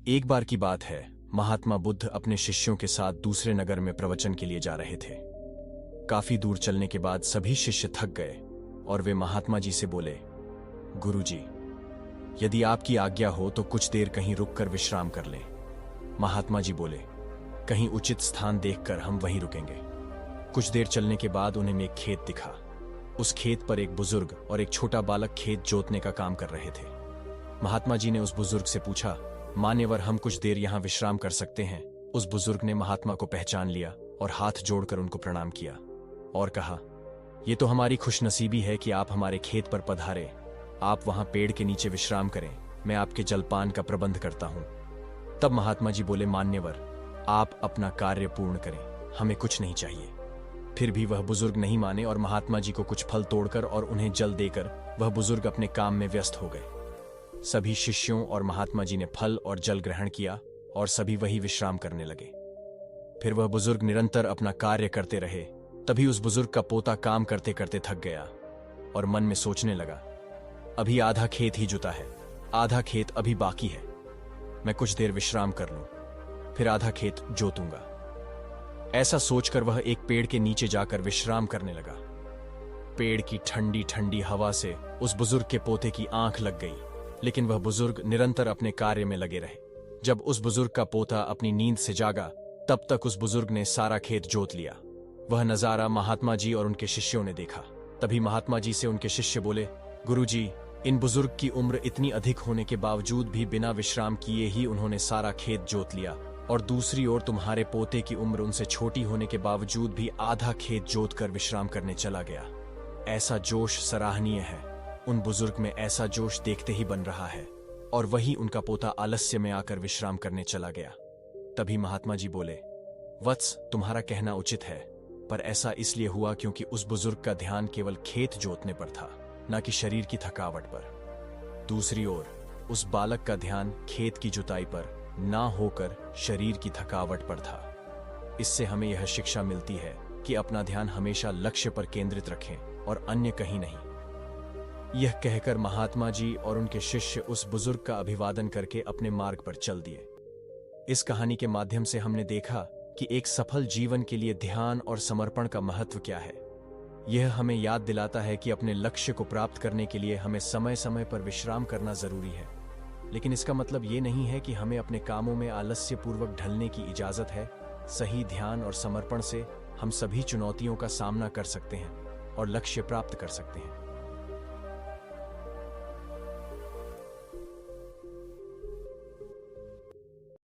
एक बार की बात है, महात्मा बुद्ध अपने शिष्यों के साथ दूसरे नगर में प्रवचन के लिए जा रहे थे। काफी दूर चलने के बाद सभी शिष्य थक गए और वे महात्मा जी से बोले, गुरुजी, यदि आपकी आज्ञा हो तो कुछ देर कहीं रुककर विश्राम कर लें। महात्मा जी बोले, कहीं उचित स्थान देखकर हम वहीं रुकेंगे। कुछ देर चलने के बाद उन्हें एक खेत दिखा। उस खेत पर एक बुजुर्ग और एक छोटा बालक खेत जोतने का काम कर रहे थे। महात्मा जी ने उस बुजुर्ग से पूछा, मान्यवर, हम कुछ देर यहां विश्राम कर सकते हैं? उस बुजुर्ग ने महात्मा को पहचान लिया और हाथ जोड़कर उनको प्रणाम किया और कहा, ये तो हमारी खुशनसीबी है कि आप हमारे खेत पर पधारे। आप वहां पेड़ के नीचे विश्राम करें, मैं आपके जलपान का प्रबंध करता हूं। तब महात्मा जी बोले, मान्यवर, आप अपना कार्य पूर्ण करें, हमें कुछ नहीं चाहिए। फिर भी वह बुजुर्ग नहीं माने और महात्मा जी को कुछ फल तोड़कर और उन्हें जल देकर वह बुजुर्ग अपने काम में व्यस्त हो गए। सभी शिष्यों और महात्मा जी ने फल और जल ग्रहण किया और सभी वही विश्राम करने लगे। फिर वह बुजुर्ग निरंतर अपना कार्य करते रहे। तभी उस बुजुर्ग का पोता काम करते करते थक गया और मन में सोचने लगा, अभी आधा खेत ही जुता है, आधा खेत अभी बाकी है। मैं कुछ देर विश्राम कर लूं, फिर आधा खेत जोतूंगा। ऐसा सोचकर वह एक पेड़ के नीचे जाकर विश्राम करने लगा। पेड़ की ठंडी ठंडी हवा से उस बुजुर्ग के पोते की आंख लग गई, लेकिन वह बुजुर्ग निरंतर अपने कार्य में लगे रहे। जब उस बुजुर्ग का पोता अपनी नींद से जागा, तब तक उस बुजुर्ग ने सारा खेत जोत लिया। वह नजारा महात्मा जी और उनके शिष्यों ने देखा। तभी महात्मा जी से उनके शिष्य बोले, गुरुजी, इन बुजुर्ग की उम्र इतनी अधिक होने के बावजूद भी बिना विश्राम किए ही उन्होंने सारा खेत जोत लिया, और दूसरी ओर तुम्हारे पोते की उम्र उनसे छोटी होने के बावजूद भी आधा खेत जोत कर विश्राम करने चला गया। ऐसा जोश सराहनीय है। उन बुजुर्ग में ऐसा जोश देखते ही बन रहा है, और वही उनका पोता आलस्य में आकर विश्राम करने चला गया। तभी महात्मा जी बोले, वत्स, तुम्हारा कहना उचित है, पर ऐसा इसलिए हुआ क्योंकि उस बुजुर्ग का ध्यान केवल खेत जोतने पर था, न कि शरीर की थकावट पर। दूसरी ओर उस बालक का ध्यान खेत की जुताई पर ना होकर शरीर की थकावट पर था। इससे हमें यह शिक्षा मिलती है कि अपना ध्यान हमेशा लक्ष्य पर केंद्रित रखें और अन्य कहीं नहीं। यह कहकर महात्मा जी और उनके शिष्य उस बुजुर्ग का अभिवादन करके अपने मार्ग पर चल दिए। इस कहानी के माध्यम से हमने देखा कि एक सफल जीवन के लिए ध्यान और समर्पण का महत्व क्या है। यह हमें याद दिलाता है कि अपने लक्ष्य को प्राप्त करने के लिए हमें समय समय पर विश्राम करना जरूरी है, लेकिन इसका मतलब ये नहीं है कि हमें अपने कामों में आलस्यपूर्वक ढलने की इजाजत है। सही ध्यान और समर्पण से हम सभी चुनौतियों का सामना कर सकते हैं और लक्ष्य प्राप्त कर सकते हैं।